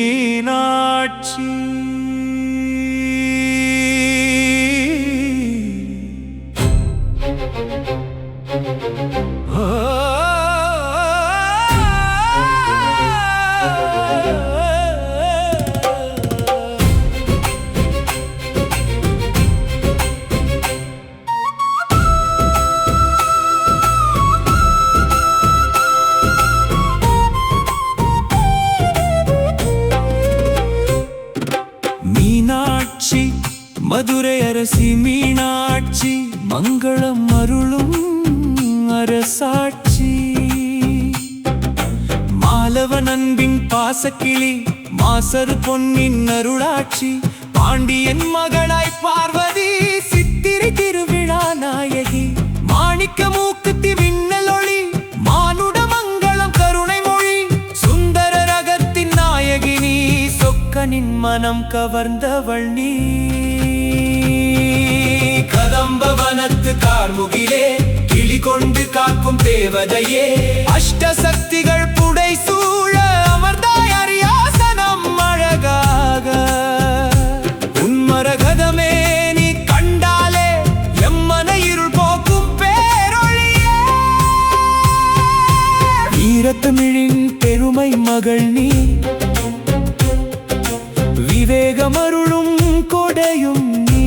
மீனாட்சி மீனாட்சி மதுரை அரசி மீனாட்சி மங்களம் அருளும் அரசாட்சி மாலவன் அன்பின் பாசக்கிளி மாசரு பொன்னின் அருளாட்சி பாண்டியன் மகளாய் பார்வதி சித்திரை திருவிழா நாயகி மாணிக்க மூக்குத்தி விண்ணல் ஒளி மானுட மங்களம் கருணை மொழி சுந்தர ரகத்தின் நாயகினி சொக்கனின் மனம் கவர்ந்தவள் நீ கதம்ப வனத்து கார்முகிலே கிளி கொண்டு காக்கும் தேவதையே அஷ்ட சக்திகள் புடை சூழ அமர்ந்தாய் அரியாசனம் அழகாக உன்மரகதமே நீ கண்டாலே எம்மன இருள் போக்கும் பேரொழியே வீரத்தமிழின் பெருமை மகள் நீ விவேகமருளும் கொடையும் நீ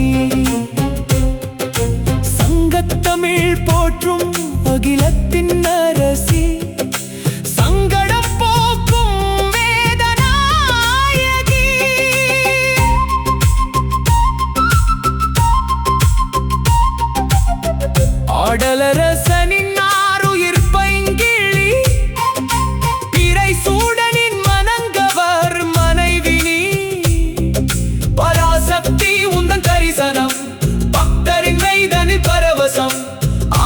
சங்கத்தமிழ் போற்றும் அகிலத்தின் அரசி சங்கடம் போக்கும் வேதநாயகி ஆடலரசனின் ஆருயிர் பைங்கிழி பிறை சூடனின் மனங்கவர் மனைவி நீ பராசக்தி உந்தன் கரிசனம் பக்தரின் மெய்தனில் பரவசம்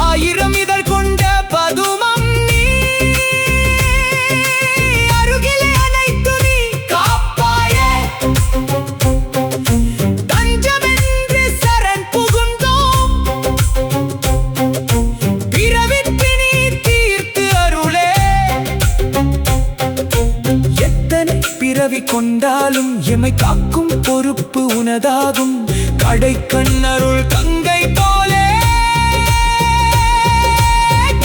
ஆயிரம் இதழ் கொண்ட பதுமம் நீ அருகிலே அனைத்து நீ காப்பாயே தஞ்சமென்று சரண் புகுந்தோம் பிறவிப்பினி தீர்த்து அருளே எத்தனை பிறவி கொண்டாலும் எமை காக்கும் பொறுப்பு உனதாகும் கடை கண்ணருள் கங்கை போலே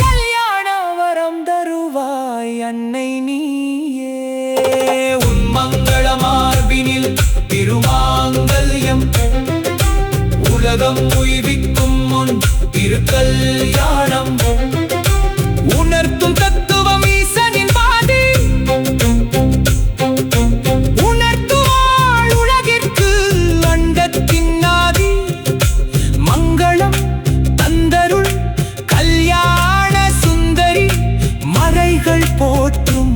கல்யாண வரம் தருவாய் அன்னை நீயே உன் மங்கள மார்பினில் திருமாங்கல்யம் உலகம் உய்விக்கும் முன் திருக்கல்யாணம் உணர்த்தும் தத்துவம் ஈசனின் பாதி உணர்த்துவாள் உலகிற்கு அண்டத்தின் ஆதி மங்களம் தந்தருள் கல்யாண சுந்தரி மறைகள் போற்றும்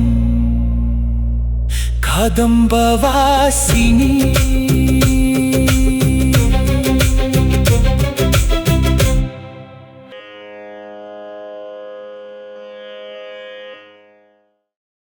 கதம்பவாசினி